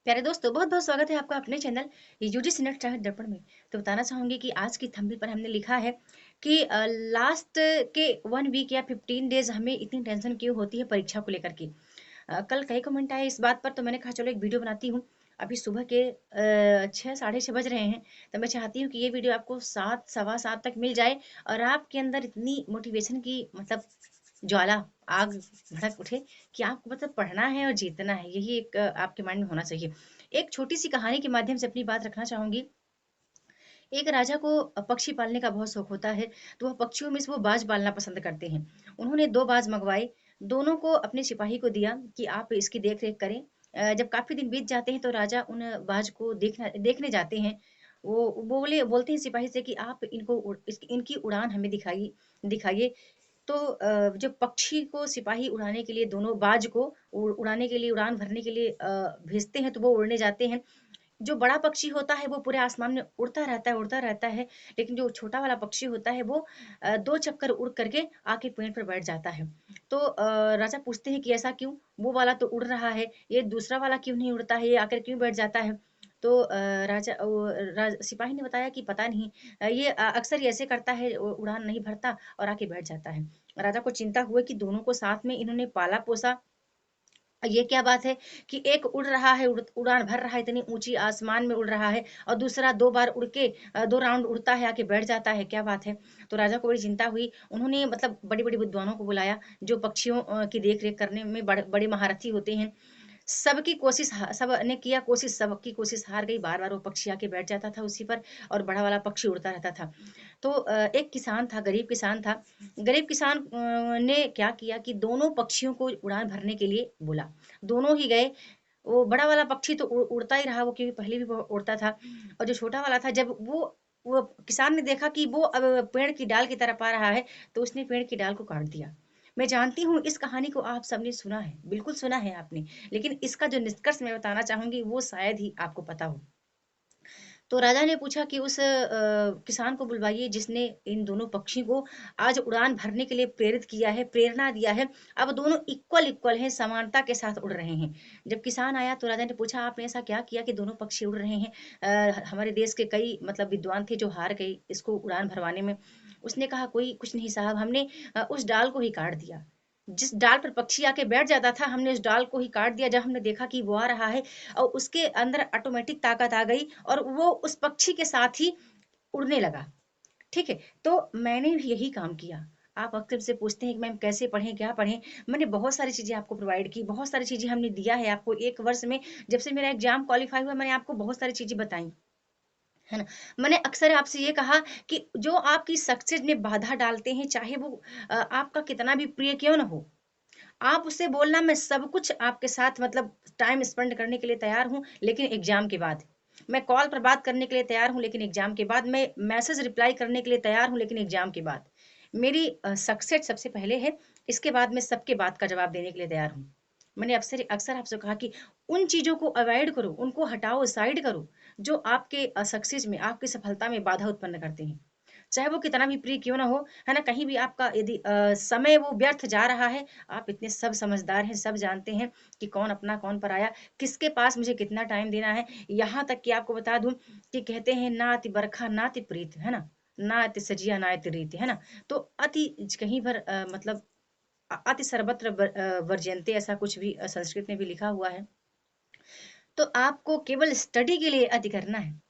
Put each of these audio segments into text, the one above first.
प्यारे दोस्तों, बहुत-बहुत स्वागत है आपका अपने चैनल यूजी सिनेट चाहे दर्पण में। तो बताना चाहूँगी कि आज की थंबनेल पर हमने लिखा है कि लास्ट के 1 वीक या 15 डेज़ हमें इतनी टेंशन क्यों होती है परीक्षा को लेकर के। कल कई कमेंट आए इस बात पर, तो मैंने कहा चलो एक वीडियो बनाती हूँ। अभी सुबह के 6 साढ़े 6 बज रहे हैं, तो मैं चाहती हूँ कि ये वीडियो आपको 7 सवा 7 तक मिल जाए और आपके अंदर इतनी मोटिवेशन की मतलब ज्वाला, आग भड़क उठे कि आपको मतलब पढ़ना है और जीतना है। यही एक आपके माइंड में होना चाहिए। एक छोटी-सी कहानी के माध्यम से अपनी बात रखना चाहूँगी। एक राजा को पक्षी पालने का बहुत शौक होता है, तो वह पक्षियों में से वो बाज पालना पसंद करते हैं। उन्होंने 2 बाज मँगवाए, दोनों को अपने सिपाही को दिया कि आप इसकी देख-रेख करें। जब काफ़ी दिन बीत जाते हैं तो राजा उन बाज को देखने जाते हैं। वो बोलते हैं सिपाही से कि आप इनकी उड़ान हमें दिखाइए। तो जो पक्षी को सिपाही उड़ाने के लिए दोनों बाज को उड़ाने के लिए उड़ान भरने के लिए भेजते हैं, तो वो उड़ने जाते हैं। जो बड़ा पक्षी होता है वो पूरे आसमान में उड़ता रहता है, लेकिन जो छोटा वाला पक्षी होता है वो 2 चक्कर उड़ करके आके पेड़ पर बैठ जाता है। तो राजा पूछते हैं कि ऐसा क्यों? वो वाला तो उड़ रहा है, ये दूसरा वाला क्यों नहीं उड़ता है? ये आकर क्यों बैठ जाता है? तो सिपाही ने बताया कि पता नहीं, ये अक्सर ये ऐसे करता है, उड़ान नहीं भरता और आके बैठ जाता है। राजा को चिंता हुई कि दोनों को साथ में इन्होंने पाला-पोसा, ये क्या बात है कि एक उड़ रहा है, उड़ान भर रहा है, इतनी ऊँची आसमान में उड़ रहा है और दूसरा 2 बार उड़ के 2 राउंड उड़ता है, आके बैठ जाता है, क्या बात है? तो राजा को बड़ी चिंता हुई। उन्होंने मतलब बड़ी-बड़ी विद्वानों को बुलाया, जो पक्षियों की देख-रेख करने में बड़े महारथी होते हैं। सबने किया कोशिश, सबकी कोशिश हार गई, बार-बार वो पक्षी आके बैठ जाता था उसी पर और बड़ा वाला पक्षी उड़ता रहता था। तो एक किसान था, गरीब किसान था। गरीब किसान ने क्या किया कि दोनों पक्षियों को उड़ान भरने के लिए बोला। दोनों ही गए। वो बड़ा वाला पक्षी तो उड़ता ही रहा, वो क्योंकि पहले भी वो उड़ता था, और जो छोटा वाला था, जब वो किसान ने देखा कि वो अब पेड़ की डाल की तरफ आ रहा है, तो उसने पेड़ की डाल को काट दिया। मैं जानती हूँ इस कहानी को आप सबने सुना है, बिल्कुल सुना है आपने, लेकिन इसका जो निष्कर्ष मैं बताना चाहूँगी वो शायद ही आपको पता हो। तो राजा ने पूछा कि उस किसान को बुलवाइए जिसने इन दोनों पक्षी को आज उड़ान भरने के लिए प्रेरित किया है, प्रेरणा दिया है। अब दोनों इक्वल हैं, समानता के साथ उड़ रहे हैं। जब किसान आया तो राजा ने पूछा, आपने ऐसा क्या किया कि दोनों पक्षी उड़ रहे हैं? हमारे देश के कई मतलब विद्वान थे जो हार गए इसको उड़ान भरवाने में। उसने कहा, कोई कुछ नहीं साहब, हमने उस डाल को ही काट दिया। जिस डाल पर पक्षी आके बैठ जाता था, हमने उस डाल को ही काट दिया। जब हमने देखा कि वो आ रहा है और उसके अंदर ऑटोमेटिक ताकत आ गई और वो उस पक्षी के साथ ही उड़ने लगा। ठीक है? तो मैंने भी यही काम किया। आप अक्सर मुझसे पूछते हैं कि मैम कैसे पढ़ें, क्या पढ़ें? मैंने बहुत सारी चीज़ें आपको प्रोवाइड की, बहुत सारी चीज़ें हमने दिया है आपको 1 वर्ष में। जब से मेरा एग्ज़ाम क्वालीफाई हुआ, मैंने आपको बहुत सारी चीज़ें बताई, है ना? मैंने अक्सर आपसे ये कहा कि जो आपकी सक्सेस में बाधा डालते हैं, चाहे वो आपका कितना भी प्रिय क्यों ना हो, आप उससे बोलना, मैं सब कुछ आपके साथ मतलब टाइम स्पेंड करने के लिए तैयार हूँ, लेकिन एग्ज़ाम के बाद। मैं कॉल पर बात करने के लिए तैयार हूँ, लेकिन एग्ज़ाम के बाद। मैं मैसेज रिप्लाई करने के लिए तैयार हूँ, लेकिन एग्ज़ाम के बाद। मेरी सक्सेस सबसे पहले है, इसके बाद मैं सबके बात का जवाब देने के लिए तैयार हूँ। मैंने अक्सर अक्सर आपसे कहा कि उन चीज़ों को अवॉइड करो, उनको हटाओ, साइड करो, जो आपके सक्सेस में, आपकी सफलता में बाधा उत्पन्न करते हैं। चाहे वो कितना भी प्रिय क्यों ना हो, है ना? कहीं भी आपका यदि समय वो व्यर्थ जा रहा है, आप इतने सब समझदार हैं, सब जानते हैं कि कौन अपना, कौन पराया, किसके पास मुझे कितना टाइम देना है। यहाँ तक कि आपको बता दूँ कि कहते हैं, "नाति बरखा नाति प्रीत", है ना? नाति सजिया नाति रीत, है ना? तो अति कहीं पर मतलब अति सर्वत्र वर्ज्यन्ते, ऐसा कुछ भी संस्कृत में भी लिखा हुआ है। तो आपको केवल स्टडी के लिए अति करना है।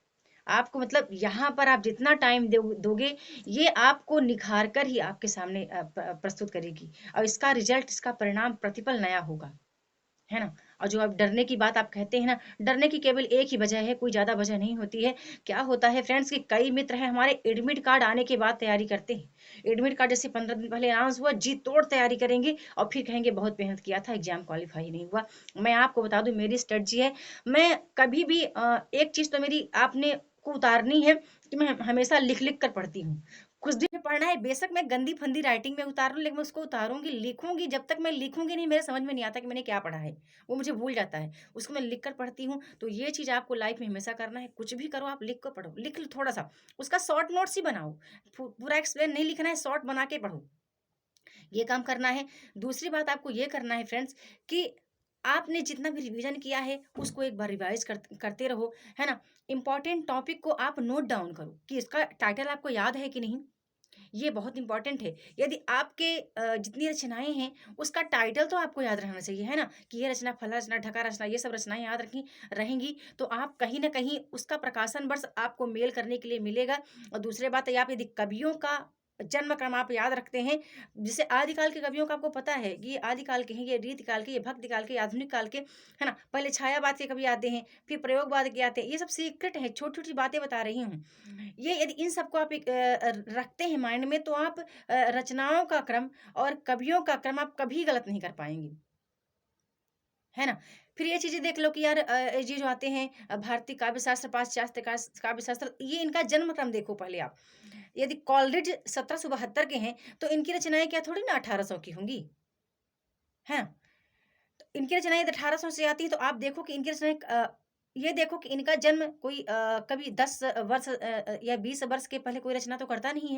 आपको मतलब यहाँ पर आप जितना टाइम दोगे, ये आपको निखार कर ही आपके सामने प्रस्तुत करेगी और इसका रिजल्ट, इसका परिणाम, प्रतिफल नया होगा, है ना? और जो आप डरने की बात आप कहते हैं ना, डरने की केवल एक ही वजह है, कोई ज़्यादा वजह नहीं होती है। क्या होता है फ्रेंड्स कि कई मित्र हैं हमारे, एडमिट कार्ड आने के बाद तैयारी करते हैं। एडमिट कार्ड जैसे 15 दिन पहले अनाउंस हुआ, जी तोड़ तैयारी करेंगे और फिर कहेंगे बहुत मेहनत किया था, एग्ज़ाम क्वालीफाई नहीं हुआ। मैं आपको बता दूँ, मेरी स्ट्रैटेजी है, मैं कभी भी एक चीज़ तो मेरी आपने को उतारनी है कि मैं हमेशा लिख-लिख कर पढ़ती हूँ। कुछ दिन में पढ़ना है, बेशक मैं गंदी-फंदी राइटिंग में उतारूँ, लेकिन मैं उसको उतारूँगी, लिखूँगी। जब तक मैं लिखूँगी नहीं, मेरे समझ में नहीं आता कि मैंने क्या पढ़ा है। वो मुझे भूल जाता है। उसको मैं लिख कर पढ़ती हूँ, तो ये चीज़ आपको लाइफ़ में हमेशा करना है। कुछ भी करो, आप लिख कर पढ़ो। लिख लो थोड़ा-सा, उसका शॉर्ट नोट्स ही बनाओ। पूरा एक्सप्लेन नहीं लिखना है, शॉर्ट बना के पढ़ो। ये काम करना है। दूसरी बात आपको ये करना है फ्रेंड्स कि आपने जितना भी रिवीजन किया है उसको एक बार रिवाइज करते रहो, है ना। इंपॉर्टेंट टॉपिक को आप नोट डाउन करो कि इसका टाइटल आपको याद है कि नहीं, ये बहुत इंपॉर्टेंट है। यदि आपके जितनी रचनाएँ हैं, उसका टाइटल तो आपको याद रहना चाहिए, है ना? कि ये रचना, फला रचना, ढका रचना, ये सब रचनाएँ याद रखी रहेंगी, तो आप कहीं न कहीं उसका प्रकाशन वर्ष आपको मेल करने के लिए मिलेगा। और दूसरी बात है, आप यदि कवियों का जन्म क्रम आप याद रखते हैं, जैसे आदिकाल के कवियों का आपको पता है कि ये आदिकाल के हैं, ये रीतिकाल के, ये भक्तिकाल के, आधुनिक काल के, है ना? पहले छायावाद के कवि आते हैं, फिर प्रयोगवाद के आते हैं। ये सब सीक्रेट है, छोटी-छोटी बातें बता रही हूँ। ये यदि इन सबको आप रखते हैं माइंड में, तो आप रचनाओं का क्रम और कवियों का क्रम आप कभी गलत नहीं कर पाएँगी, है ना? फिर ये चीज़ें देख लो कि यार ये जो आते हैं भारतीय काव्य शास्त्र, पाश्चात्य काव्य शास्त्र, ये इनका जन्म क्रम देखो पहले आप। यदि कॉलरिज 1772 के हैं, तो इनकी रचनाएँ क्या थोड़ी ना 1800 की होंगी, हैं? तो इनकी रचनाएँ यदि 1800 से आती हैं, तो आप देखो कि इनकी रचनाएँ ये देखो कि इनका जन्म कोई कभी 10 वर्ष या 20 वर्ष के पहले कोई रचना तो करता नहीं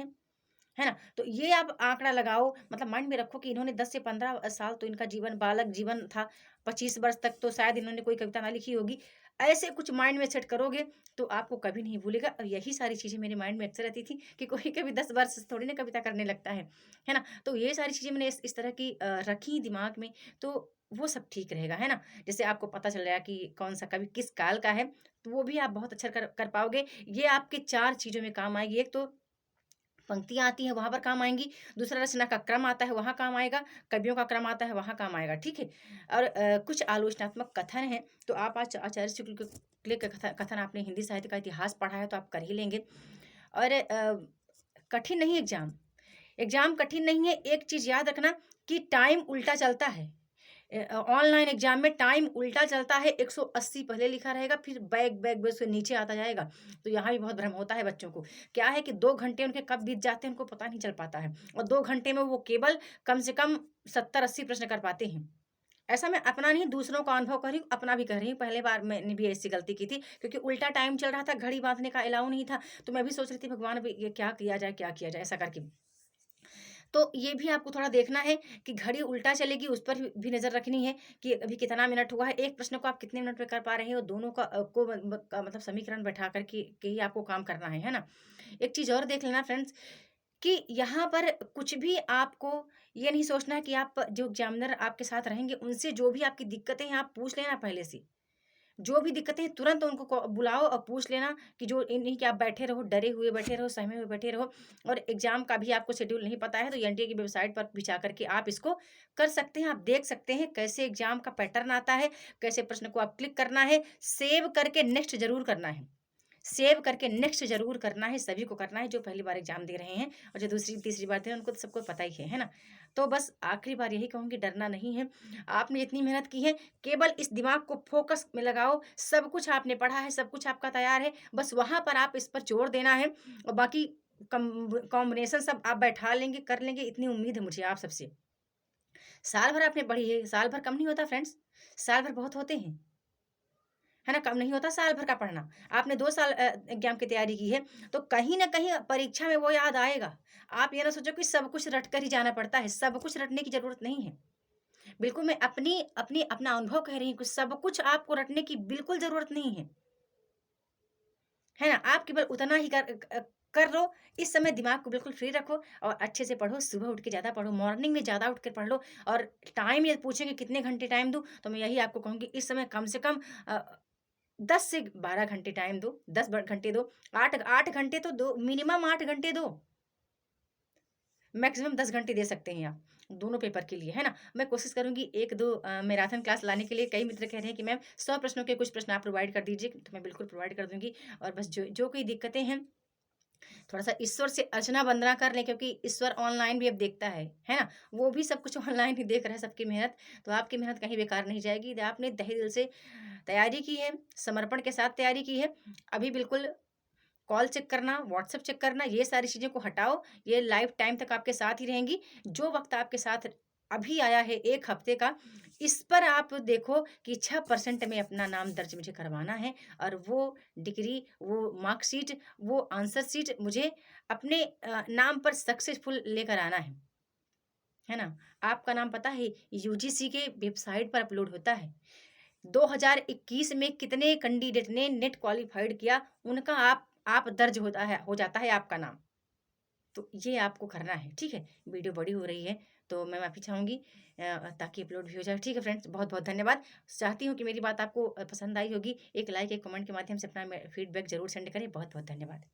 है ना? तो ये आप आँकड़ा लगाओ, मतलब माइंड में रखो कि इन्होंने 10 से 15 साल तो इनका जीवन बालक जीवन था, 25 वर्ष तक तो शायद इन्होंने कोई कविता ना लिखी होगी। ऐसे कुछ माइंड में सेट करोगे, तो आपको कभी नहीं भूलेगा। और यही सारी चीज़ें मेरे माइंड में अक्सर रहती थी कि कोई कभी 10 वर्ष से थोड़ी ना कविता करने लगता है ना? तो ये सारी चीज़ें मैंने इस तरह की रखी दिमाग में, तो वो सब ठीक रहेगा, है ना? जैसे आपको पता चल जाएगा कि कौन-सा कवि किस काल का है, तो वो भी आप बहुत अच्छा कर कर पाओगे। ये आपके 4 चीज़ों में काम आएगी। एक तो पंक्तियाँ आती हैं, वहाँ पर काम आएँगी। दूसरा रचना का क्रम आता है, वहाँ काम आएगा। कवियों का क्रम आता है, वहाँ काम आएगा, ठीक है? और कुछ आलोचनात्मक कथन हैं, तो आप आचार्य शुक्ल के कथन आपने हिंदी साहित्य का इतिहास पढ़ा है, तो आप कर ही लेंगे। और कठिन नहीं एग्ज़ाम, एग्ज़ाम कठिन नहीं है। एक चीज़ याद रखना कि टाइम उल्टा चलता है। ऑनलाइन एग्ज़ाम में टाइम उल्टा चलता है, 180 पहले लिखा रहेगा, फिर बैक से नीचे आता जाएगा। तो यहाँ भी बहुत भ्रम होता है बच्चों को। क्या है कि 2 घंटे उनके कब बीत जाते हैं, उनको पता नहीं चल पाता है, और 2 घंटे में वो केवल कम से कम 70-80 प्रश्न कर पाते हैं। ऐसा मैं अपना नहीं, दूसरों का अनुभव कर रही हूँ, अपना भी कर रही हूँ। पहले बार मैंने भी ऐसी गलती की थी, क्योंकि उल्टा टाइम चल रहा था, घड़ी बाँधने का अलाउ नहीं था, तो मैं भी सोच रही थी भगवान अभी ये क्या किया जाए ऐसा करके। तो ये भी आपको थोड़ा देखना है कि घड़ी उल्टा चलेगी, उस पर भी नज़र रखनी है कि अभी कितना मिनट हुआ है, एक प्रश्न को आप कितने मिनट में कर पा रहे हो, दोनों का को का मतलब समीकरण बैठा कर के ही आपको काम करना है ना? एक चीज़ और देख लेना फ्रेंड्स, कि यहाँ पर कुछ भी आपको ये नहीं सोचना है कि आप जो एग्ज़ामिनर आपके साथ रहेंगे, उनसे जो भी आपकी दिक्कतें हैं, आप पूछ लेना पहले से। जो भी दिक्कतें हैं तुरंत उनको बुलाओ और पूछ लेना, कि जो नहीं कि आप बैठे रहो, डरे हुए बैठे रहो, सहमे हुए बैठे रहो। और एग्ज़ाम का भी आपको शेड्यूल नहीं पता है, तो एनटीए की वेबसाइट पर भी जा कर के आप इसको कर सकते हैं। आप देख सकते हैं कैसे एग्ज़ाम का पैटर्न आता है, कैसे प्रश्न को आप क्लिक करना है, सेव करके नेक्स्ट ज़रूर करना है। सेव करके नेक्स्ट ज़रूर करना है, सभी को करना है जो पहली बार एग्ज़ाम दे रहे हैं, और जो दूसरी, तीसरी बार दे रहे हैं, उनको तो सबको पता ही है ना? तो बस आखिरी बार यही कहूँगी, डरना नहीं है। आपने इतनी मेहनत की है, केवल इस दिमाग को फ़ोकस में लगाओ, सब कुछ आपने पढ़ा है, सब कुछ आपका तैयार है, बस वहाँ पर आप इस पर जोर देना है, और बाकी कॉम्बिनेशन सब आप बैठा लेंगे, कर लेंगे, इतनी उम्मीद है मुझे आप सबसे। साल भर आपने पढ़ी है, साल भर कम नहीं होता फ्रेंड्स, साल भर बहुत होते हैं। है ना? कम नहीं होता साल भर का पढ़ना। आपने 2 साल एग्ज़ाम की तैयारी की है, तो कहीं न कहीं परीक्षा में वो याद आएगा। आप ये ना सोचो कि सब कुछ रट कर ही जाना पड़ता है, सब कुछ रटने की ज़रूरत नहीं है। बिल्कुल मैं अपनी अपनी अपना अनुभव कह रही हूँ कि सब कुछ आपको रटने की बिल्कुल ज़रूरत नहीं है ना? आप केवल उतना ही कर लो, इस समय दिमाग को बिल्कुल फ्री रखो और अच्छे से पढ़ो, सुबह उठ के ज़्यादा पढ़ो, मॉर्निंग में ज़्यादा उठ के पढ़ लो। और टाइम यदि पूछेंगे कितने घंटे टाइम दूँ, तो मैं यही आपको कहूँगी, इस समय कम से कम 10 से 12 घंटे टाइम दो, 10 घंटे दो, 8 घंटे तो दो, मिनिमम 8 घंटे दो, मैक्सिमम 10 घंटे दे सकते हैं आप, दोनों पेपर के लिए, है ना? मैं कोशिश करूँगी 1-2 मैराथन क्लास लाने के लिए। कई मित्र कह रहे हैं कि मैम 100 प्रश्नों के कुछ प्रश्न आप प्रोवाइड कर दीजिए, तो मैं बिल्कुल प्रोवाइड कर दूँगी। और बस जो जो कोई दिक्कतें हैं, थोड़ा-सा ईश्वर से अर्चना वंदना कर लें, क्योंकि ईश्वर ऑनलाइन भी अब देखता है ना? वो भी सब कुछ ऑनलाइन ही देख रहा है सबकी मेहनत, तो आपकी मेहनत कहीं बेकार नहीं जाएगी। यदि आपने तहे दिल से तैयारी की है, समर्पण के साथ तैयारी की है, अभी बिल्कुल कॉल चेक करना, व्हाट्सएप चेक करना, ये सारी चीज़ें को हटाओ, ये लाइफ टाइम तक आपके साथ ही रहेंगी। जो वक़्त आपके साथ अभी आया है 1 हफ़्ते का, इस पर आप देखो कि 6% में अपना नाम दर्ज मुझे करवाना है, और वो डिग्री, वो मार्कशीट, वो आंसर शीट मुझे अपने नाम पर सक्सेसफुल लेकर आना है। है ना? आपका नाम पता है यूजीसी के वेबसाइट पर अपलोड होता है। 2021 में कितने कैंडिडेट ने नेट क्वालिफाइड किया, उनका आप दर्ज होता है, हो जाता है आपका नाम। तो ये आपको करना है, ठीक है? वीडियो बड़ी हो रही है, तो मैं माफ़ी चाहूँगी ताकि अपलोड भी हो जाए। ठीक है फ्रेंड्स, बहुत-बहुत धन्यवाद। चाहती हूँ कि मेरी बात आपको पसंद आई होगी। एक लाइक, एक कमेंट के माध्यम से अपना फीडबैक ज़रूर सेंड करें। बहुत-बहुत धन्यवाद।